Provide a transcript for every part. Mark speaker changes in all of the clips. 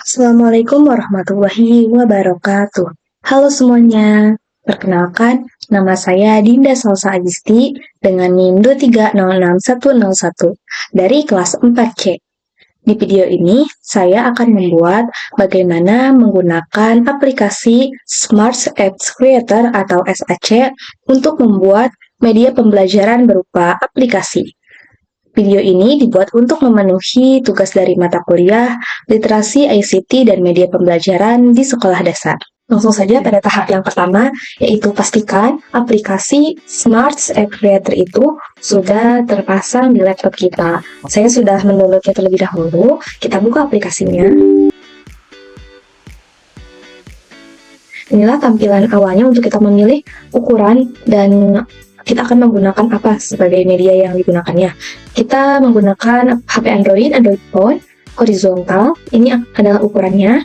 Speaker 1: Assalamualaikum warahmatullahi wabarakatuh. Halo semuanya, perkenalkan nama saya Dinda Salsa Agisti dengan NIM 2306101 dari kelas 4C. Di video ini, saya akan membuat bagaimana menggunakan aplikasi Smart Apps Creator atau SAC untuk membuat media pembelajaran berupa aplikasi. Video ini dibuat untuk memenuhi tugas dari mata kuliah Literasi ICT dan Media Pembelajaran di sekolah dasar. Langsung saja pada tahap yang pertama, yaitu pastikan aplikasi Smart App Creator itu sudah terpasang di laptop kita. Saya sudah mendownloadnya terlebih dahulu. Kita buka aplikasinya. Inilah tampilan awalnya untuk kita memilih ukuran dan kita akan menggunakan apa sebagai media yang digunakannya. Kita menggunakan HP Android Phone, horizontal. Ini adalah ukurannya.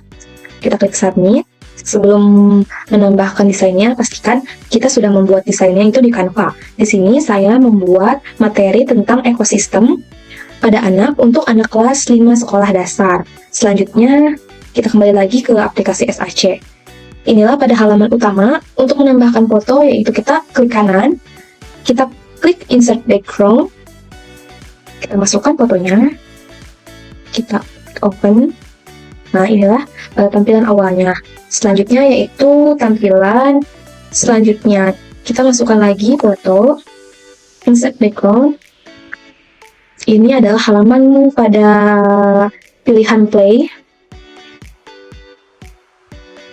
Speaker 1: Kita klik submit. Sebelum menambahkan desainnya, pastikan kita sudah membuat desainnya itu di Canva. Di sini saya membuat materi tentang ekosistem pada anak untuk anak kelas 5 sekolah dasar. Selanjutnya, kita kembali lagi ke aplikasi SAC. Inilah pada halaman utama. Untuk menambahkan foto, yaitu kita klik kanan, kita klik insert background, kita masukkan fotonya, kita open. Nah, inilah tampilan awalnya. Selanjutnya yaitu tampilan selanjutnya. Kita masukkan lagi foto, insert background. Ini adalah halaman pada pilihan play.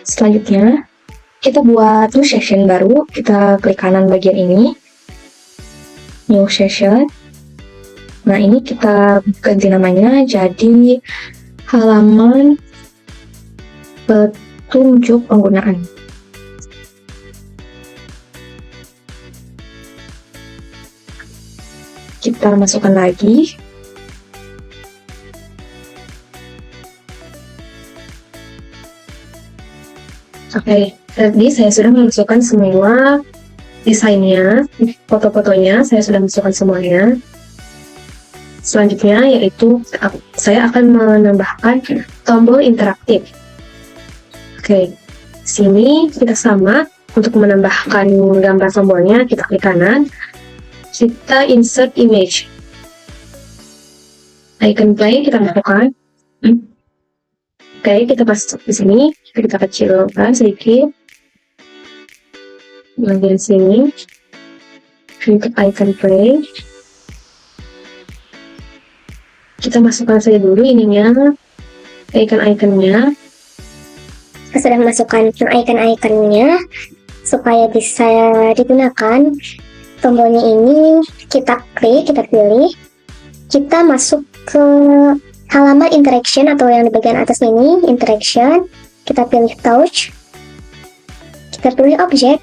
Speaker 1: Selanjutnya, kita buat new session baru. Kita klik kanan bagian ini, new session. Nah, ini kita ganti namanya jadi halaman petunjuk penggunaan. Kita masukkan lagi. Oke, tadi saya sudah memasukkan semua desainnya, foto-fotonya saya sudah masukkan semuanya. Selanjutnya yaitu saya akan menambahkan tombol interaktif. Oke, sini kita sama untuk menambahkan gambar tombolnya, kita klik kanan, kita insert image. Icon play kita masukkan. Oke, kita masuk di sini, kita kecilkan sedikit. Bagian sini untuk icon play kita masukkan saja dulu ininya, icon-iconnya.
Speaker 2: Kita sudah masukkan icon-iconnya supaya bisa digunakan. Tombolnya ini kita klik, kita pilih, kita masuk ke halaman interaction atau yang di bagian atas ini, interaction. Kita pilih touch, kita pilih objek.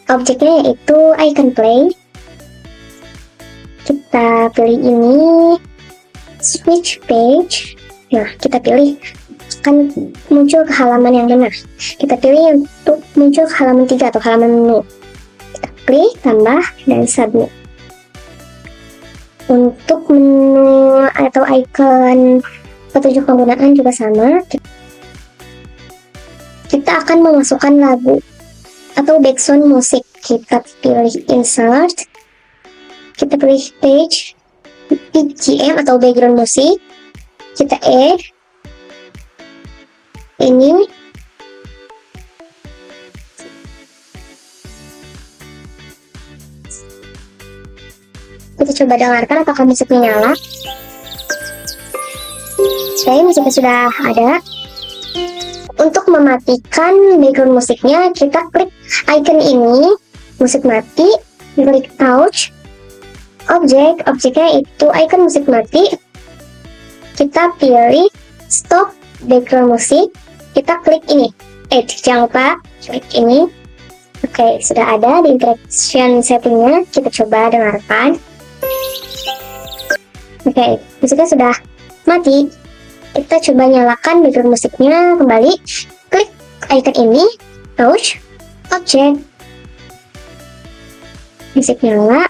Speaker 2: Objeknya yaitu icon play. Kita pilih ini, switch page. Nah, kita pilih akan muncul ke halaman yang benar. Kita pilih untuk muncul ke halaman 3 atau halaman menu. Kita klik, tambah, dan submit. Untuk menu atau icon petunjuk penggunaan juga sama. Kita akan memasukkan lagu atau background musik. Kita pilih insert, kita pilih page, BGM atau background musik, kita add ini. Kita coba dengarkan apakah musiknya nyala. Oke, musiknya sudah ada. Untuk mematikan background musiknya, kita klik icon ini, musik mati, klik touch, objeknya itu icon musik mati. Kita pilih stop background musik, kita klik ini, jangan lupa klik ini. Oke, sudah ada di interaction settingnya. Kita coba dengarkan. Oke, musiknya sudah mati. Kita coba nyalakan background musiknya kembali. Klik icon ini, touch, objek, musik nyala.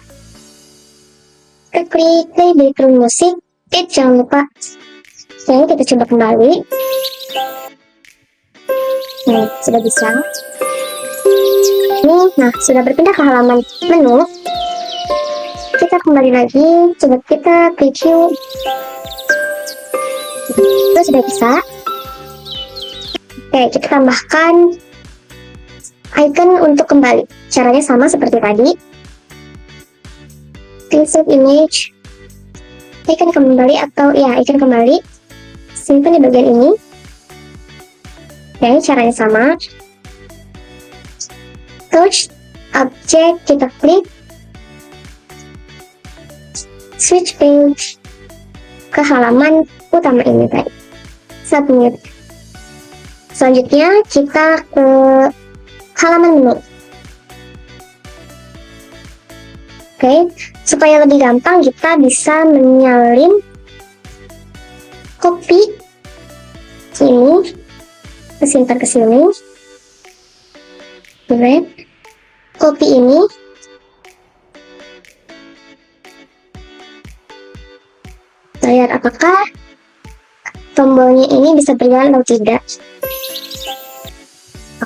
Speaker 2: Kita klik play background musik. Jangan lupa. Oke, kita coba kembali. Nih, sudah bisa. Nah, sudah berpindah ke halaman menu. Kita kembali lagi, coba kita preview. Itu sudah bisa. Oke, kita tambahkan icon untuk kembali. Caranya sama seperti tadi. Insert image, icon kembali atau ya icon kembali. Simpan di bagian ini. Oke, caranya sama. Touch object, kita klik. Switch page ke halaman utama ini tadi. Submit. Selanjutnya kita ke halaman menu. Oke, supaya lebih gampang kita bisa menyalin copy ini, simpan ke sini. Oke, copy ini lihat apakah tombolnya ini bisa berjalan atau tidak.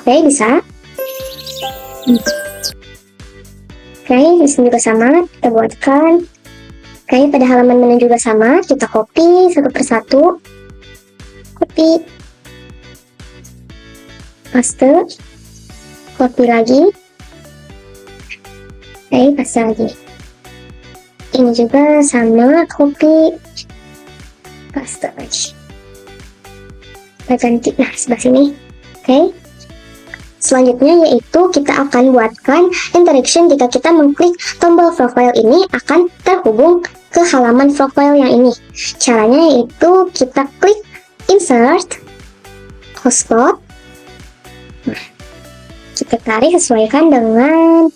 Speaker 2: Oke, bisa. Oke, di sini juga sama, kita buatkan. Oke, pada halaman menu juga sama, kita copy satu persatu. Copy. Paste. Copy lagi. Oke, paste lagi. Ini juga sama, copy. Paste lagi. Kita ganti, nah sebelah sini. Oke. Selanjutnya yaitu kita akan buatkan interaction jika kita mengklik tombol profile ini akan terhubung ke halaman profile yang ini. Caranya yaitu kita klik insert hotspot. Nah, kita tarik sesuaikan dengan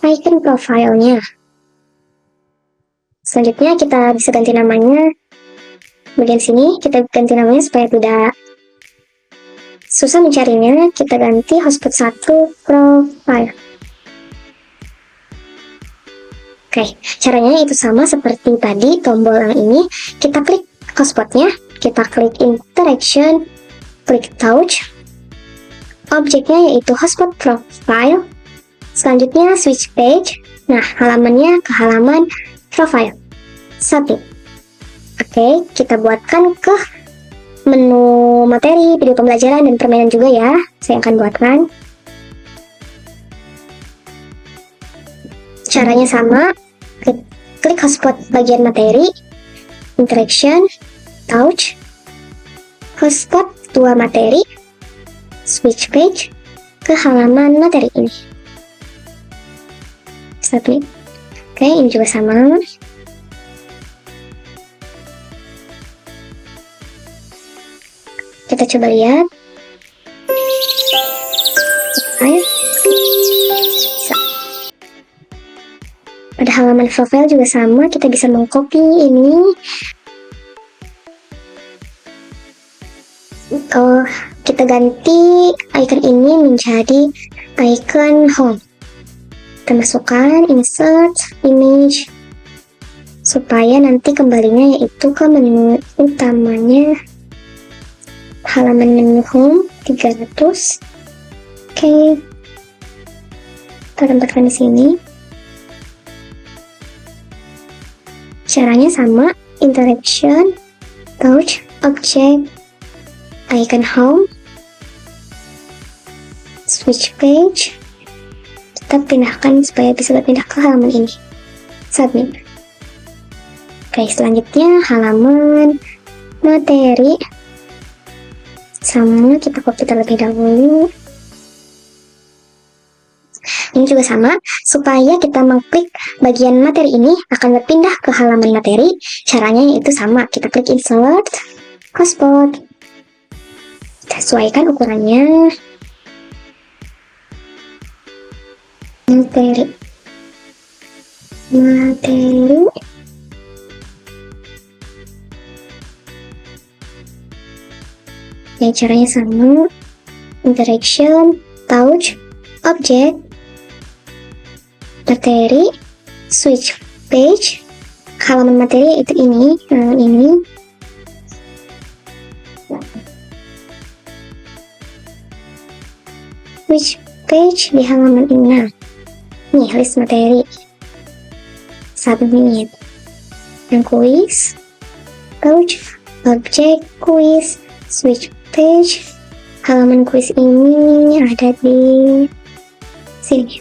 Speaker 2: icon profilnya. Selanjutnya kita bisa ganti namanya. Bagian sini kita ganti namanya supaya tidak susah mencarinya. Kita ganti hotspot 1 profile. Oke, caranya itu sama seperti tadi. Tombol yang ini kita klik hotspotnya, kita klik interaction, klik touch, objeknya yaitu hotspot profile. Selanjutnya switch page. Nah, halamannya ke halaman profile. Submit. Oke, kita buatkan ke menu materi, video pembelajaran, dan permainan juga ya. Saya akan buatkan. Caranya sama. Klik hotspot bagian materi, interaction, touch, hotspot 2 materi, switch page ke halaman materi ini. Submit. Oke, ini juga sama. Kita coba lihat. Ayo. Bisa. Pada halaman profile juga sama, kita bisa mengcopy ini. Kita ganti icon ini menjadi icon home. Kita masukkan insert image supaya nanti kembalinya yaitu ke menu utamanya. Halaman menu home 300. Oke, kita tempatkan di sini. Caranya sama, interaction, touch, object, icon home, switch page. Kita pindahkan supaya bisa berpindah ke halaman ini. Submit. Oke, selanjutnya halaman materi. Sama, kita copy terlebih dahulu. Ini juga sama, supaya kita mengklik bagian materi ini akan berpindah ke halaman materi. Caranya yaitu sama, kita klik insert, hotspot. Kita sesuaikan ukurannya. Materi. Ya, caranya sama, interaction, touch, object, materi, switch page, halaman materi itu ini, ini. switch page di halaman ini. Nih, list materi. Submit. Dan quiz, touch, object, quiz, switch page. Halaman quiz ini ada di sini.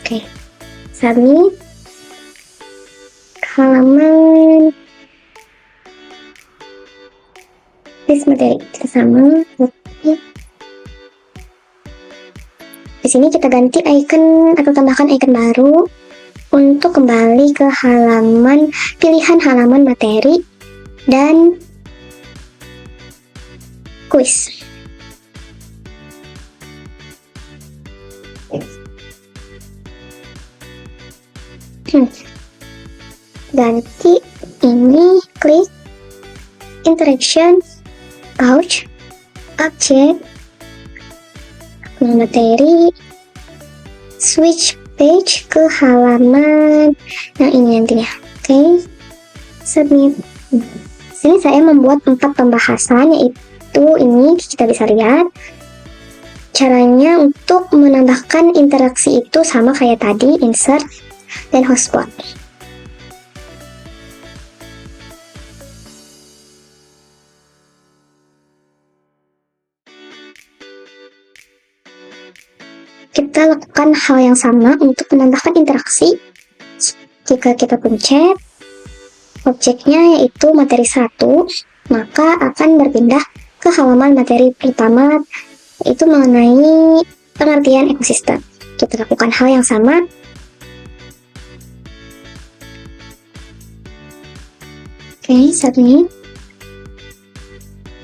Speaker 2: Oke, submit. Halaman list materi kita sama. Di sini kita ganti icon atau tambahkan icon baru untuk kembali ke halaman pilihan halaman materi dan quiz. Ganti ini, klik interaction, pouch, object, materi, switch page ke halaman yang ini nantinya. Oke, submit. Sini saya membuat 4 pembahasan, yaitu ini kita bisa lihat caranya untuk menambahkan interaksi itu sama kayak tadi, insert dan hotspot. Kita lakukan hal yang sama untuk menambahkan interaksi. Jika kita pencet objeknya yaitu materi 1, maka akan berpindah ke halaman materi pertama, yaitu mengenai pengertian ekosistem. Kita lakukan hal yang sama. Oke, submit.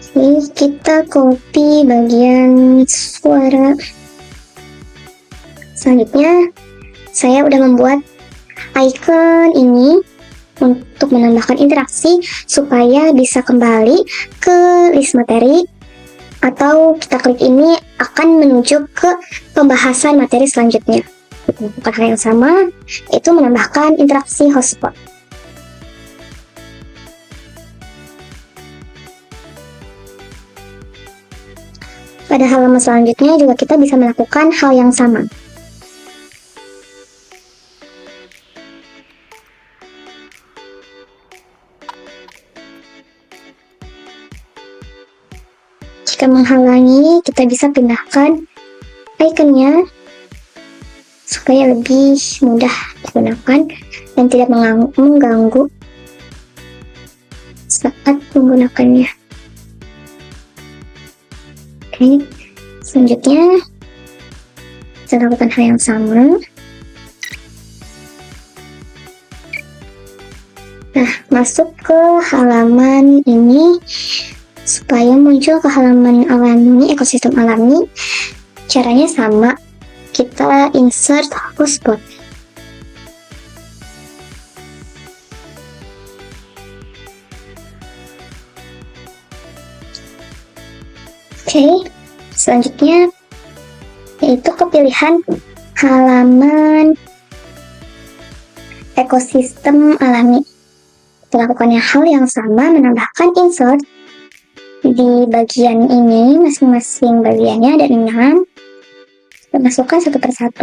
Speaker 2: Oke, kita copy bagian suara. Selanjutnya, saya udah membuat icon ini untuk menambahkan interaksi supaya bisa kembali ke list materi, atau kita klik ini akan menuju ke pembahasan materi selanjutnya. Melakukan hal yang sama, itu menambahkan interaksi hotspot. Pada halaman selanjutnya juga kita bisa melakukan hal yang sama. Jika menghalangi, kita bisa pindahkan ikonnya supaya lebih mudah digunakan dan tidak mengganggu saat menggunakannya. Oke, selanjutnya kita lakukan hal yang sama. Nah, masuk ke halaman ini. Supaya muncul ke halaman alami, ekosistem alami, caranya sama. Kita insert hotspot. Oke, selanjutnya yaitu kepilihan halaman ekosistem alami. Kita lakukannya hal yang sama, menambahkan insert di bagian ini, masing-masing bagiannya ada 6. Kita masukkan satu persatu.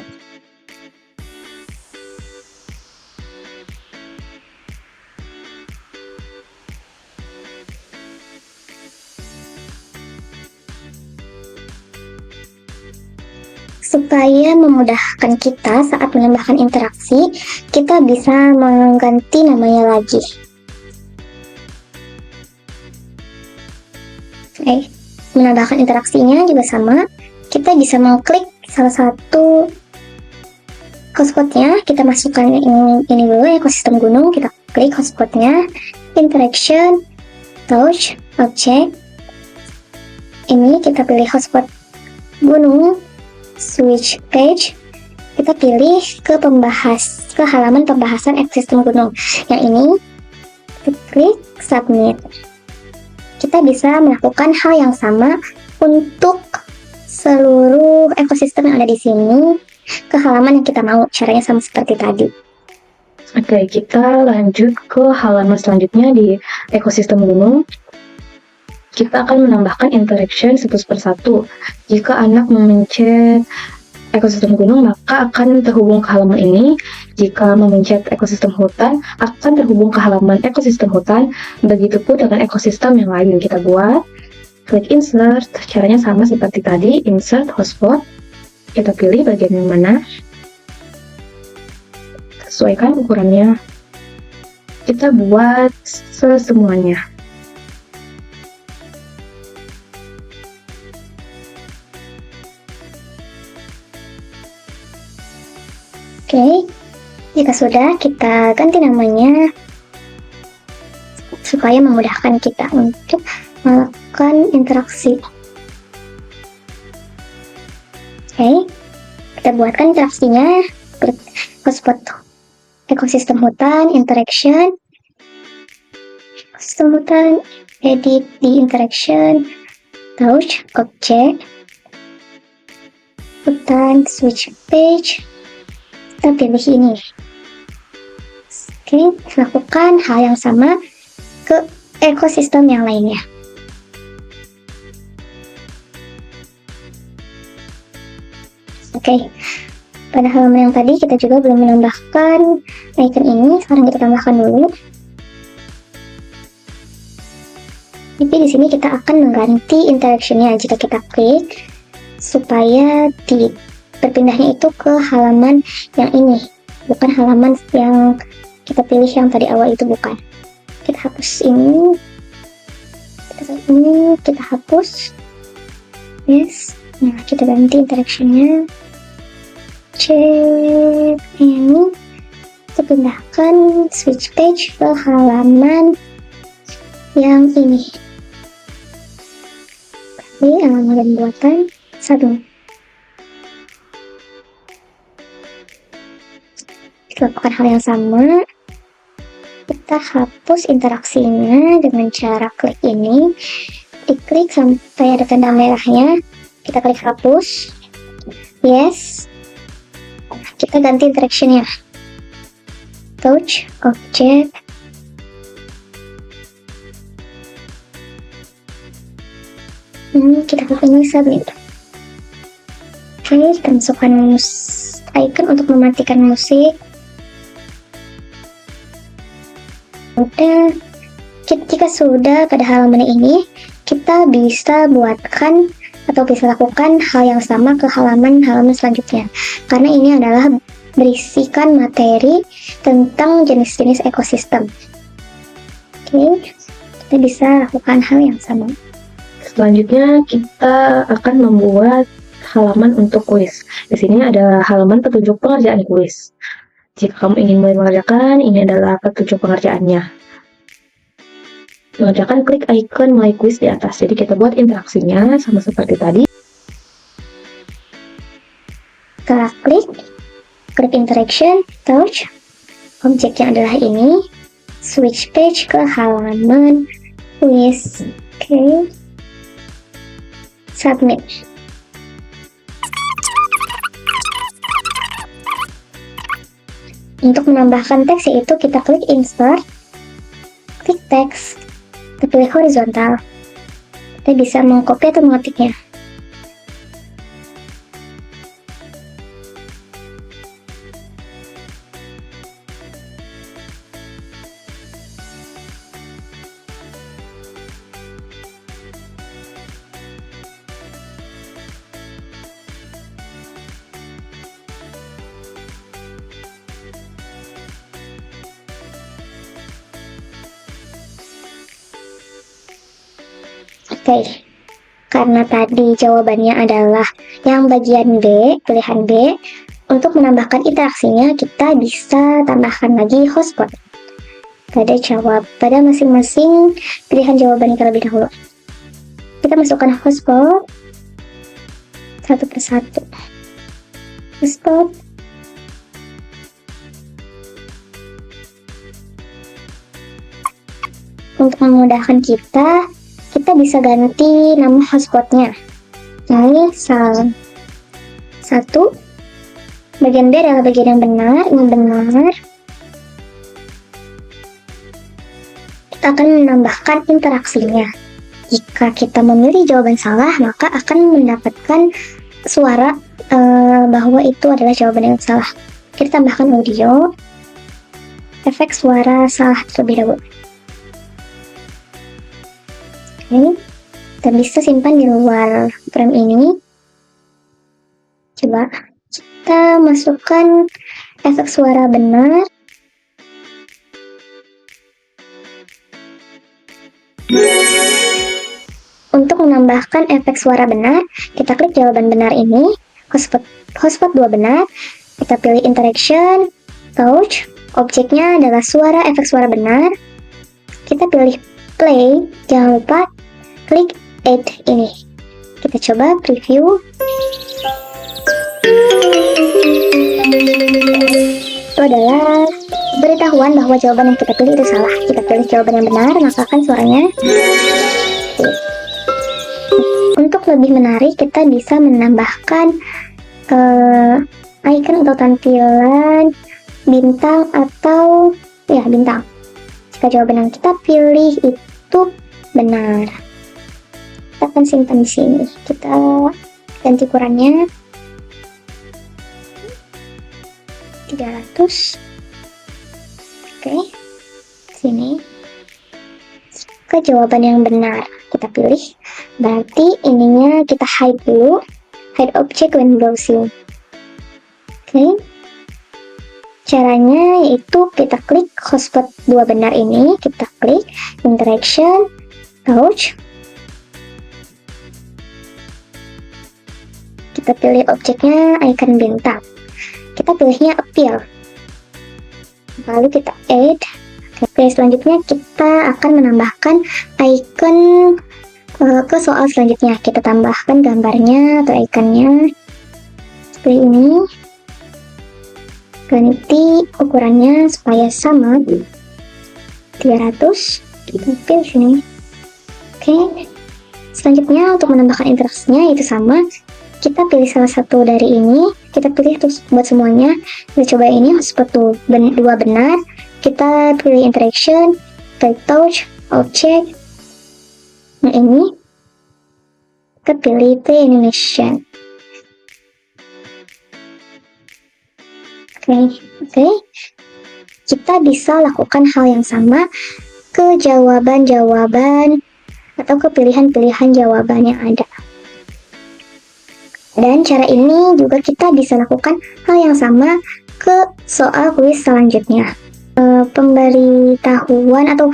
Speaker 2: Supaya memudahkan kita saat menambahkan interaksi, kita bisa mengganti namanya lagi. Menambahkan interaksinya juga sama. Kita bisa mengklik salah satu hotspotnya. Kita masukkan ini dulu, ekosistem gunung. Kita klik hotspotnya, interaction, touch, object. Ini kita pilih hotspot gunung, switch page. Kita pilih ke halaman pembahasan ekosistem gunung. Yang ini kita klik submit. Kita bisa melakukan hal yang sama untuk seluruh ekosistem yang ada di sini ke halaman yang kita mau. Caranya sama seperti tadi.
Speaker 1: Oke, kita lanjut ke halaman selanjutnya di ekosistem gunung. kita akan menambahkan interaction satu per satu. Jika anak memencet ekosistem gunung, maka akan terhubung ke halaman ini. Jika memencet ekosistem hutan, akan terhubung ke halaman ekosistem hutan. Begitupun dengan ekosistem yang lain yang kita buat. Klik insert, caranya sama seperti tadi, insert hotspot. Kita pilih bagian yang mana. Sesuaikan ukurannya. Kita buat semuanya.
Speaker 2: Oke, jika sudah, kita ganti namanya supaya memudahkan kita untuk melakukan interaksi. Oke, kita buatkan interaksinya. Klik hotspot ekosistem hutan, interaction, ekosistem hutan, edit di interaction, touch, object, hutan, switch page. Kita pilih ini. Oke, lakukan hal yang sama ke ekosistem yang lainnya. Oke, pada halaman yang tadi kita juga belum menambahkan icon ini. Sekarang kita tambahkan dulu. Jadi di sini kita akan mengganti interaction-nya jika kita klik supaya berpindahnya itu ke halaman yang ini, bukan halaman yang kita pilih yang tadi awal itu, bukan. Kita hapus ini, kita hapus, yes. Nah, kita ganti interaction-nya, cek ini, kita pindahkan switch page ke halaman yang ini. Ini halaman buatan satu. Lakukan hal yang sama, kita hapus interaksinya dengan cara klik ini, diklik sampai ada tanda merahnya, kita klik hapus, yes. Kita ganti interaction-nya, touch, object, kita klik ini submit. Oke, kita masukkan icon untuk mematikan musik. Udah, jika sudah pada halaman ini, kita bisa buatkan atau bisa lakukan hal yang sama ke halaman-halaman selanjutnya. Karena ini adalah berisikan materi tentang jenis-jenis ekosistem. Oke, kita bisa lakukan hal yang sama.
Speaker 1: Selanjutnya kita akan membuat halaman untuk kuis. Di sini ada halaman petunjuk pengerjaan kuis. Jika kamu ingin mulai mengerjakan, ini adalah petunjuk pengerjaannya. Mengerjakan, klik icon mulai kuis di atas. Jadi kita buat interaksinya sama seperti tadi.
Speaker 2: Setelah klik interaction, touch, objeknya adalah ini, switch page ke halaman kuis. Oke, submit. Untuk menambahkan teks yaitu kita klik insert, klik teks, kita pilih horizontal. Kita bisa mengcopy atau mengetiknya. Oke, karena tadi jawabannya adalah yang bagian B, pilihan B, untuk menambahkan interaksinya kita bisa tambahkan lagi hotspot pada masing-masing pilihan jawabannya terlebih dahulu. Kita masukkan hotspot satu persatu. Hotspot. Untuk memudahkan kita bisa ganti nama hotspotnya. Ini salah satu. Bagian B adalah bagian yang benar. Kita akan menambahkan interaksinya. Jika kita memilih jawaban salah, maka akan mendapatkan suara bahwa itu adalah jawaban yang salah. Kita tambahkan audio, efek suara salah terlebih dahulu. Oke, kita bisa simpan di luar frame ini. Coba kita masukkan efek suara benar. Untuk menambahkan efek suara benar, kita klik jawaban benar ini, hotspot 2 benar, kita pilih interaction, touch, objeknya adalah suara efek suara benar, kita pilih play, jangan lupa klik add ini. Kita coba preview. Itu adalah beritahuan bahwa jawaban yang kita pilih itu salah. Kita pilih jawaban yang benar, maka akan suaranya. Untuk lebih menarik, kita bisa menambahkan icon atau tampilan bintang atau bintang. Jika jawaban yang kita pilih itu benar, kita akan simpan di sini. Kita ganti ukurannya 300. Oke, sini. Jika jawaban yang benar kita pilih, berarti ininya kita hide dulu, hide object when browsing. Oke, caranya yaitu kita klik hotspot 2 benar ini, kita klik interaction, touch, kita pilih objeknya icon bintang, kita pilihnya appeal, lalu kita add. Oke, selanjutnya kita akan menambahkan icon ke soal selanjutnya. Kita tambahkan gambarnya atau ikonnya seperti ini. Ganti ukurannya supaya sama, 300. Kita pilih sini. Oke, selanjutnya untuk menambahkan interaksinya itu sama. Kita pilih salah satu dari ini, kita pilih terus buat semuanya. Kita coba ini hotspot 2 benar, kita pilih interaction, klik touch, object. Nah ini kita pilih play animation. Oke. Kita bisa lakukan hal yang sama ke jawaban-jawaban atau ke pilihan-pilihan jawaban yang ada. Dan cara ini juga kita bisa lakukan hal yang sama ke soal kuis selanjutnya. Pemberitahuan atau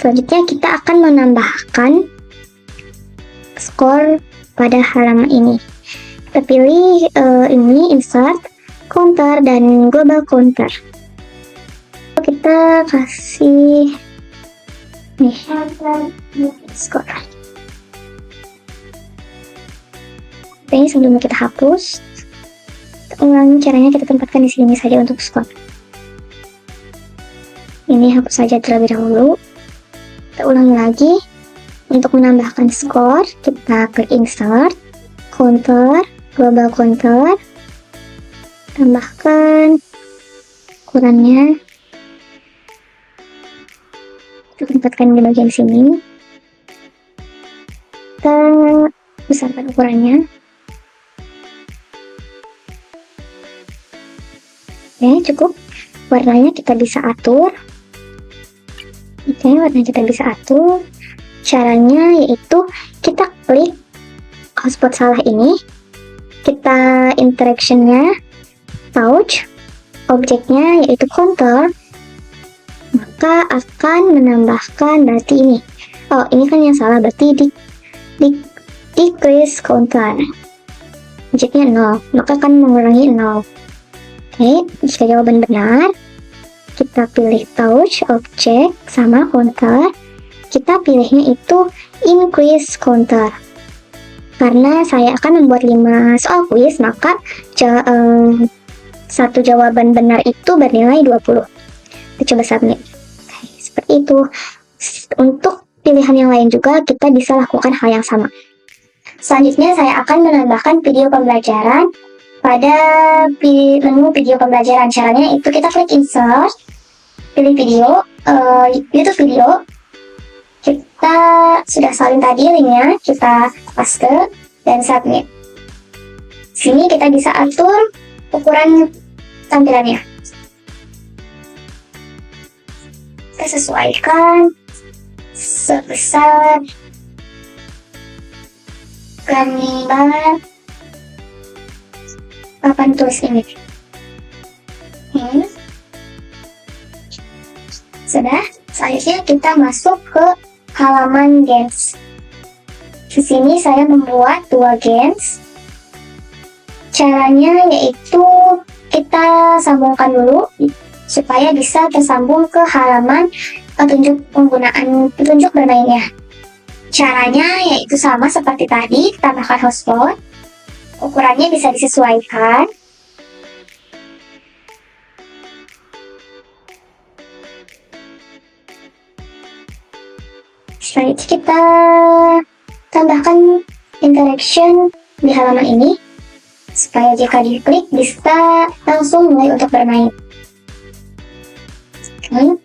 Speaker 2: selanjutnya kita akan menambahkan skor pada halaman ini. Kita pilih ini insert, counter, dan global counter. Kita kasih nih skor. Ini sebelum kita hapus, kita ulangi caranya, kita tempatkan di sini saja untuk skor. Ini hapus saja terlebih dahulu. Kita ulangi lagi. Untuk menambahkan skor, kita klik insert, counter, global counter, tambahkan ukurannya. Kita tempatkan di bagian sini. Kita besarkan ukurannya. Oke, cukup. Warnanya kita bisa atur. Oke, warnanya kita bisa atur. Caranya yaitu kita klik hotspot salah ini, kita interactionnya touch, objeknya yaitu counter, maka akan menambahkan berarti ini. Oh, ini kan yang salah, berarti decrease counter. Objeknya 0, maka akan mengurangi 0. Oke, jika jawaban benar, kita pilih touch, object, sama counter. Kita pilihnya itu increase counter. Karena saya akan membuat 5 soal kuis, maka satu jawaban benar itu bernilai 20. Kita coba submit. Oke, seperti itu. Untuk pilihan yang lain juga kita bisa lakukan hal yang sama. Selanjutnya saya akan menambahkan video pembelajaran pada menu video pembelajaran. Caranya itu kita klik insert, pilih video, YouTube video, kita sudah salin tadi linknya, kita paste dan submit. Sini kita bisa atur ukuran tampilannya. Kita sesuaikan sebesar gambar papan tulis ini. Sudah, selanjutnya kita masuk ke halaman Games. Di sini saya membuat 2 games. Caranya yaitu kita sambungkan dulu supaya bisa tersambung ke halaman petunjuk bermainnya. Caranya yaitu sama seperti tadi, tambahkan hotspot. Ukurannya bisa disesuaikan. Selanjutnya kita tambahkan interaction di halaman ini supaya jika diklik bisa langsung mulai untuk bermain. Oke.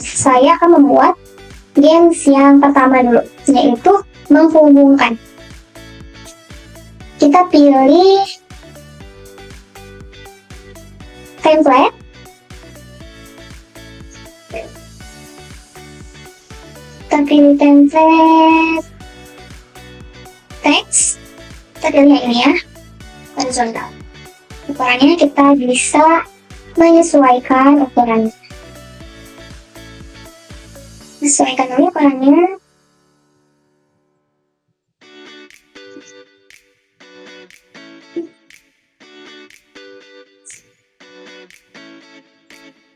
Speaker 2: Saya akan membuat games yang pertama dulu, yaitu menghubungkan. Kita pilih template. Kita pilih template text. Kita pilih yang ini ya, horizontal. Ukurannya kita bisa menyesuaikan ukurannya. Sesuaikan dulu ukurannya.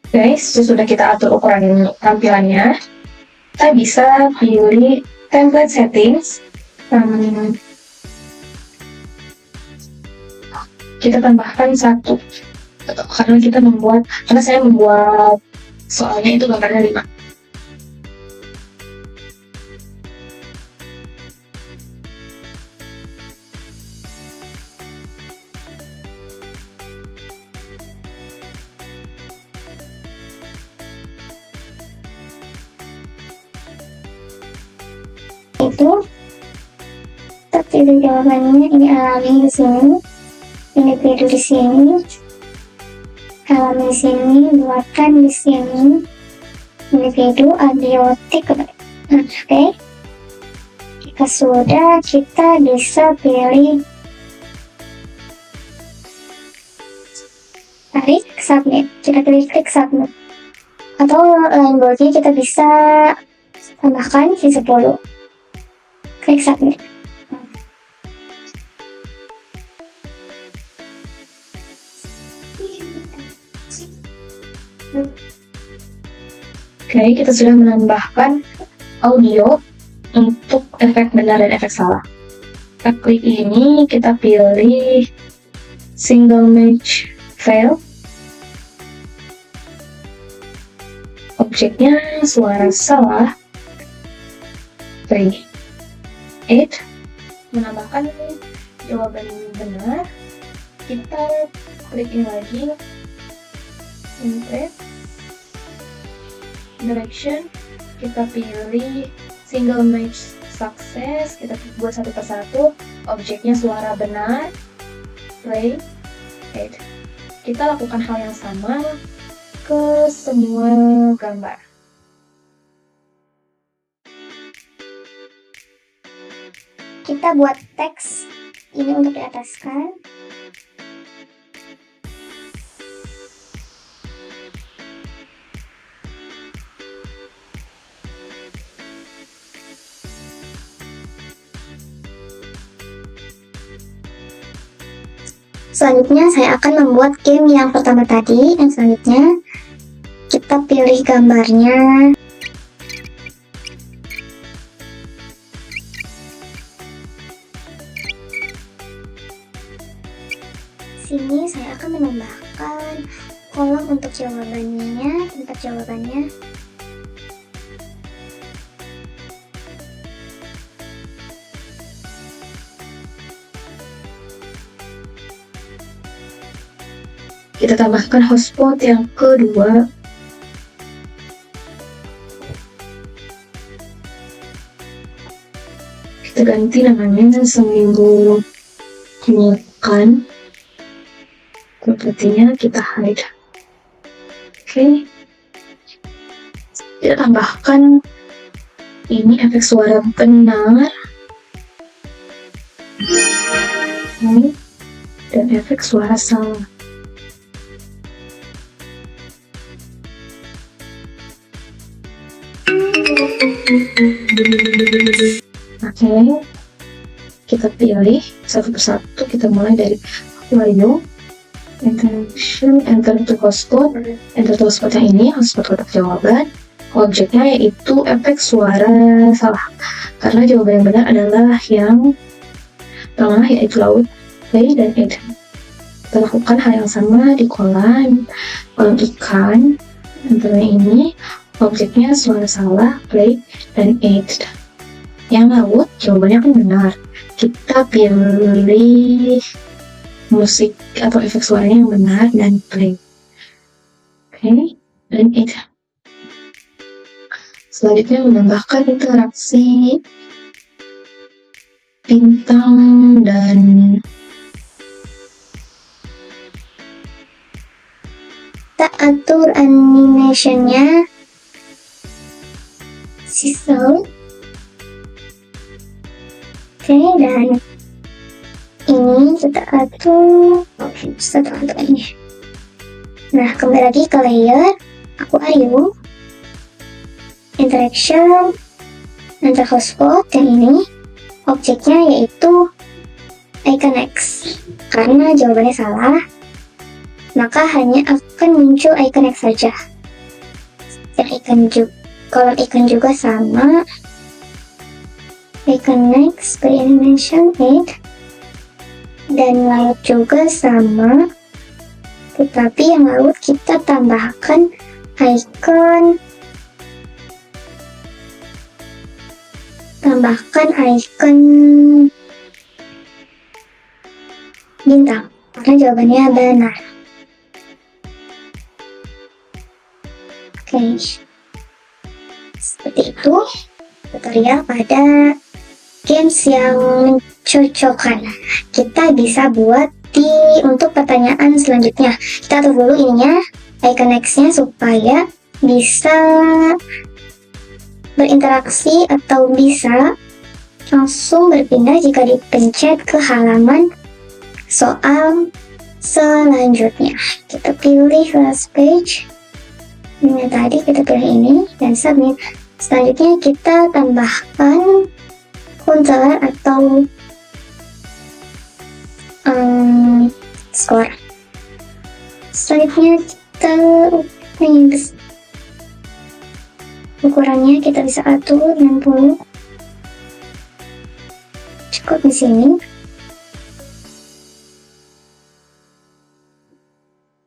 Speaker 1: Guys, sesudah kita atur ukuran tampilannya, kita bisa pilih template settings. Kita tambahkan 1 karena saya membuat soalnya itu gambarnya 5.
Speaker 2: Itu kita pilih jawabannya, ini alami di sini, ini video di sini, alami di sini, buatkan di sini, ini video abiotik. Oke. Jika sudah, kita bisa pilih tarik submit. Kita pilih klik submit, atau language kita bisa tambahkan di 10. Klik submit.
Speaker 1: Oke, kita sudah menambahkan audio untuk efek benar dan efek salah. Kita klik ini, kita pilih single match fail. Objeknya suara salah. Play. 8 menambahkan jawaban benar. Kita klik ini lagi, template direction, kita pilih single match success, kita buat satu persatu. Objeknya suara benar, play 8. Kita lakukan hal yang sama ke semua gambar.
Speaker 2: Kita buat teks ini untuk diataskan. Selanjutnya saya akan membuat game yang pertama tadi. Yang selanjutnya kita pilih gambarnya. Sini saya akan menambahkan kolom untuk jawabannya, tempat jawabannya.
Speaker 1: Kita tambahkan hotspot yang kedua. Kita ganti namanya seminggu makan. Sepertinya kita hide. Oke. Kita tambahkan ini efek suara benar. Ini dan efek suara salah. Oke, kita pilih satu persatu. Kita mulai dari audio, interaction, enter to hotspot, enter to hotspot yang ini, hotspot kotak jawaban. Objeknya yaitu efek suara salah, karena jawaban yang benar adalah yang tengah, yaitu laut, play, dan aid. Kita lakukan hal yang sama di kolam ikan. Antara ini objeknya suara salah, play, dan aid. Yang laut jawabannya kan benar. Kita pilih musik atau efek suaranya yang benar dan play. Oke, dan aid. Selanjutnya menambahkan interaksi bintang dan
Speaker 2: Kita atur animationnya sizzle. Oke, dan ini kita atur satu untuk ini. Nah, kembali lagi ke layer aquarium, interaction, enter hotspot yang ini. Objeknya yaitu icon X. Karena jawabannya salah, maka hanya akan muncul icon X saja. Yang ikan juga, kolom ikan juga sama. Icon X, play animation, aid, dan laut juga sama. Tetapi yang laut kita tambahkan icon bintang, karena jawabannya benar. Oke, seperti itu tutorial pada games yang mencocokkan. Kita bisa buat untuk pertanyaan selanjutnya. Kita atur dulu ininya, icon X-nya, supaya bisa berinteraksi atau bisa langsung berpindah jika dipencet ke halaman soal selanjutnya. Kita pilih last page. Ini tadi kita pilih ini dan submit. Selanjutnya kita tambahkan counter atau skor. Selanjutnya kita ukurannya kita bisa atur 60. Cukup di sini.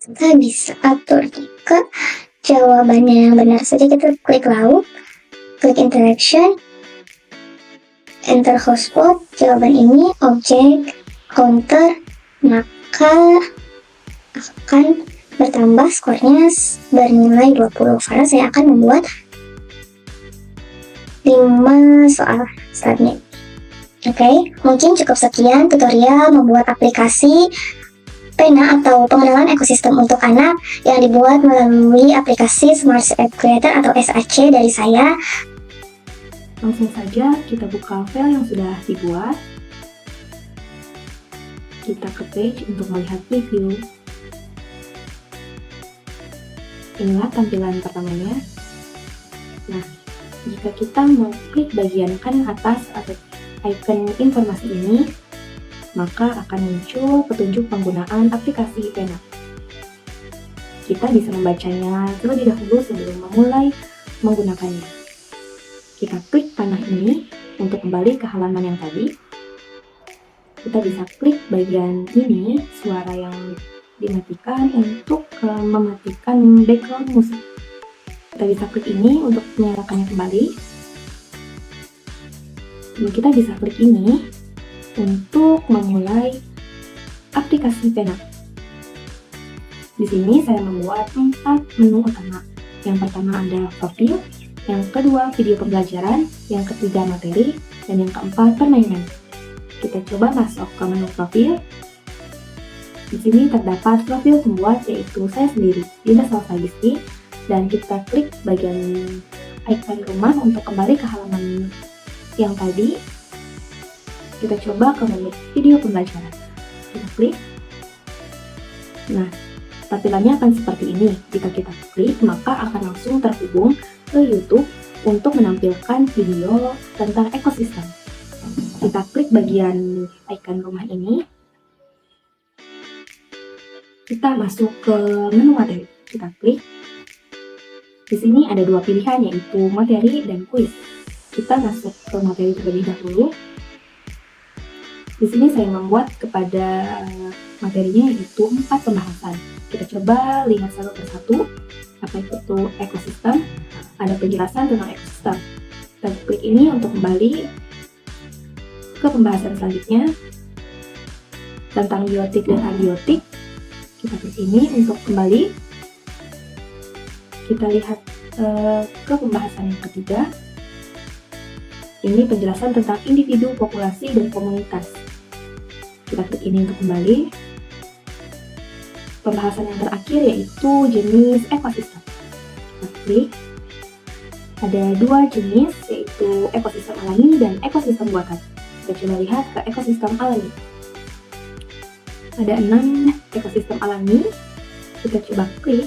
Speaker 2: Kita bisa atur jika jawabannya yang benar saja, kita klik laut, klik interaction, enter hotspot, jawaban ini objek counter, maka akan bertambah skornya bernilai 20 karena saya akan membuat 5 soal submit. Oke, mungkin cukup sekian tutorial membuat aplikasi Pena atau pengenalan ekosistem untuk anak yang dibuat melalui aplikasi Smart App Creator atau SAC dari saya.
Speaker 3: Langsung saja kita buka file yang sudah dibuat. Kita ke page untuk melihat preview. Inilah tampilan pertamanya. Nah, jika kita mengklik bagian kanan atas atau icon informasi ini, maka akan muncul petunjuk penggunaan aplikasi Pena. Kita bisa membacanya terlebih dahulu sebelum memulai menggunakannya. Kita klik panah ini untuk kembali ke halaman yang tadi. Kita bisa klik bagian ini, suara yang dimatikan, untuk mematikan background musik. Kita bisa klik ini untuk menyalakannya kembali. Dan kita bisa klik ini untuk memulai aplikasi Pena. Di sini saya membuat 4 menu utama. Yang pertama ada profil, yang kedua video pembelajaran, yang ketiga materi, dan yang keempat permainan. Kita coba masuk ke menu profil. Di sini terdapat profil pembuat, yaitu saya sendiri, Dinda Salsagisti, dan kita klik bagian icon rumah untuk kembali ke halaman yang tadi. Kita coba ke menu video pembelajaran. Kita klik. Nah, tampilannya akan seperti ini. Jika kita klik, maka akan langsung terhubung ke YouTube untuk menampilkan video tentang ekosistem. Kita klik bagian icon rumah ini. Kita masuk ke menu materi. Kita klik. Di sini ada 2 pilihan, yaitu materi dan kuis. Kita masuk ke materi terlebih dahulu. Di sini saya membuat kepada materinya yaitu 4 pembahasan. Kita coba lihat satu persatu. Apa itu ekosistem? Ada penjelasan tentang ekosistem. Kita klik ini untuk kembali ke pembahasan selanjutnya tentang biotik dan abiotik. Kita klik ini untuk kembali. Kita lihat ke pembahasan yang ketiga. Ini penjelasan tentang individu, populasi, dan komunitas. Kita klik ini untuk kembali. Pembahasan yang terakhir yaitu jenis ekosistem. Kita klik. Ada 2 jenis, yaitu ekosistem alami dan ekosistem buatan. Kita coba lihat ke ekosistem alami. Ada 6 ekosistem alami. Kita coba klik.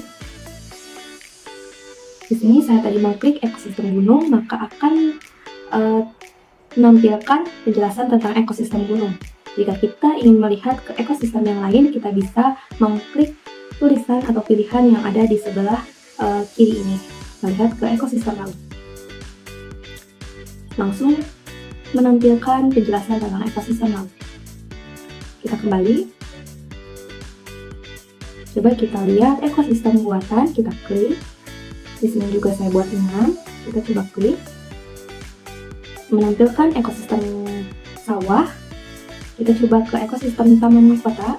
Speaker 3: Di sini saya tadi mengklik ekosistem gunung, maka akan menampilkan penjelasan tentang ekosistem gunung. Jika kita ingin melihat ke ekosistem yang lain, kita bisa mengklik tulisan atau pilihan yang ada di sebelah kiri ini. Melihat ke ekosistem laut. Langsung menampilkan penjelasan tentang ekosistem laut. Kita kembali. Coba kita lihat ekosistem buatan, kita klik. Di sini juga saya buat 6. Kita coba klik. Menampilkan ekosistem sawah. Kita coba ke ekosistem taman kota.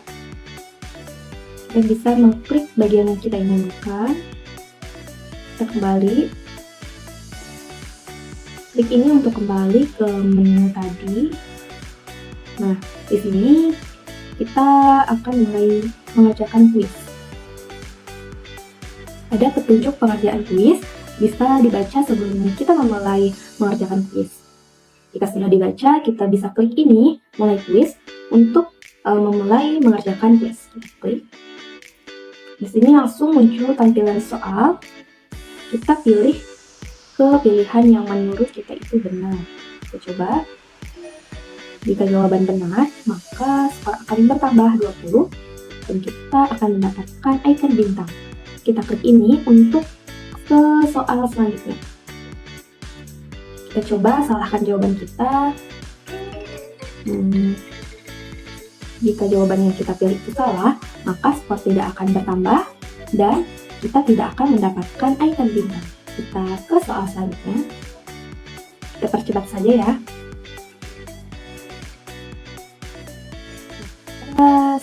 Speaker 3: Kita bisa mengklik bagian yang kita inginkan. Kita kembali. Klik ini untuk kembali ke menu tadi. Nah, di sini kita akan mulai mengerjakan kuis. Ada petunjuk pengerjaan kuis, bisa dibaca sebelum kita memulai mengerjakan kuis. Jika sudah dibaca, kita bisa klik ini, mulai kuis, untuk memulai mengerjakan kuis. Kita klik. Di sini langsung muncul tampilan soal. Kita pilih ke pilihan yang menurut kita itu benar. Kita coba. Jika jawaban benar, maka skor akan bertambah 20 dan kita akan mendapatkan icon bintang. Kita klik ini untuk ke soal selanjutnya. Kita coba salahkan jawaban kita. Jika jawaban yang kita pilih itu salah, maka skor tidak akan bertambah dan kita tidak akan mendapatkan icon bintang. Kita ke soal selanjutnya. Kita percepat saja ya.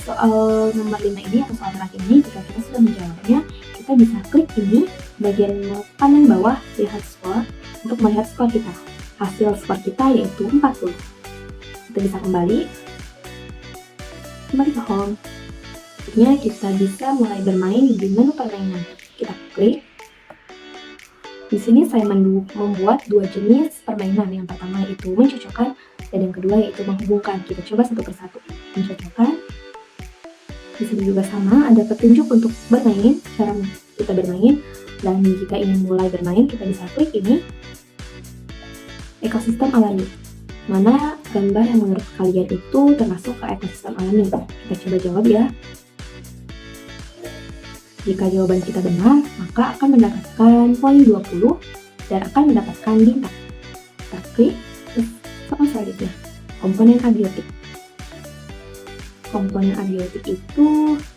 Speaker 3: Soal nomor 5 ini atau soal terakhir ini, jika kita sudah menjawabnya, kita bisa klik ini bagian kanan bawah, lihat skor, untuk melihat skor kita. Hasil skor kita yaitu 40. Kita bisa kembali ke home. Akhirnya kita bisa mulai bermain di menu permainan. Kita klik. Di sini saya membuat 2 jenis permainan. Yang pertama yaitu mencocokkan dan yang kedua yaitu menghubungkan. Kita coba satu persatu. Mencocokkan. Di sini juga sama, ada petunjuk untuk bermain, cara kita bermain. Dan jika ingin mulai bermain, kita bisa klik ini. Ekosistem alami. Mana gambar yang menurut kalian itu termasuk ke ekosistem alami? Kita coba jawab ya. Jika jawaban kita benar, maka akan mendapatkan poin 20 dan akan mendapatkan bintang. Kita klik soal selanjutnya. Komponen abiotik. Komponen abiotik itu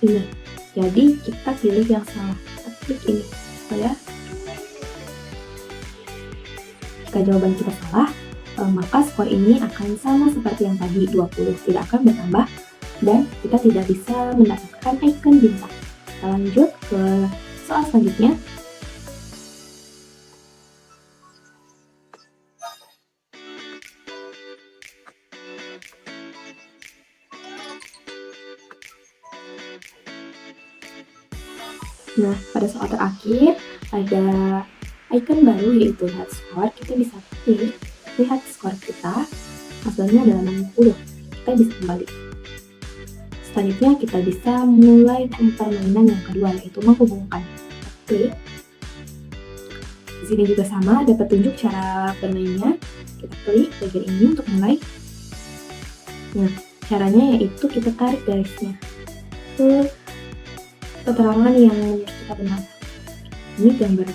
Speaker 3: ini. Jadi kita pilih yang salah. Kita klik ini. Ya. Jika jawaban kita salah, maka skor ini akan sama seperti yang tadi, 20, tidak akan bertambah dan kita tidak bisa mendapatkan icon bintang. kita lanjut ke soal selanjutnya. Nah, pada soal terakhir ada icon baru yaitu lihat skor. Kita bisa klik lihat skor kita, hasilnya adalah 60. Kita bisa kembali. Selanjutnya kita bisa mulai permainan yang kedua yaitu menghubungkan. Klik. Di sini juga sama, ada petunjuk cara bermainnya. Kita klik bagian ini untuk mulai. Nah, caranya yaitu kita tarik garisnya ke keterangan yang menurut kita benar. Ini gambar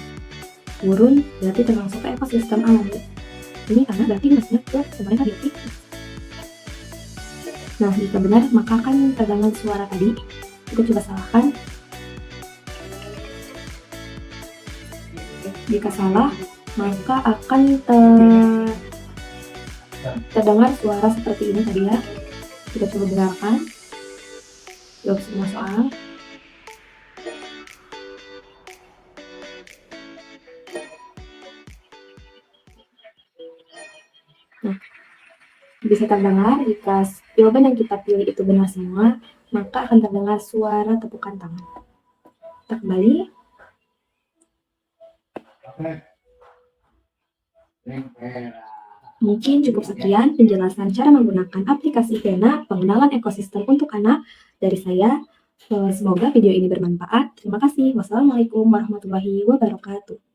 Speaker 3: burung berarti termasuk ke ekosistem alami. Ini karena berarti masnya ke semuanya tadi. Nah, jika benar maka akan terdengar suara tadi. Kita coba salahkan. Jika salah maka akan terdengar suara seperti ini tadi ya. Kita coba benarkan. Jawab semua soal. Nah, bisa terdengar jika jawaban yang kita pilih itu benar semua, maka akan terdengar suara tepukan tangan. Kita kembali. Mungkin cukup sekian penjelasan cara menggunakan aplikasi Vena pengenalan ekosistem untuk anak dari saya. Semoga video ini bermanfaat. Terima kasih. Wassalamualaikum warahmatullahi wabarakatuh.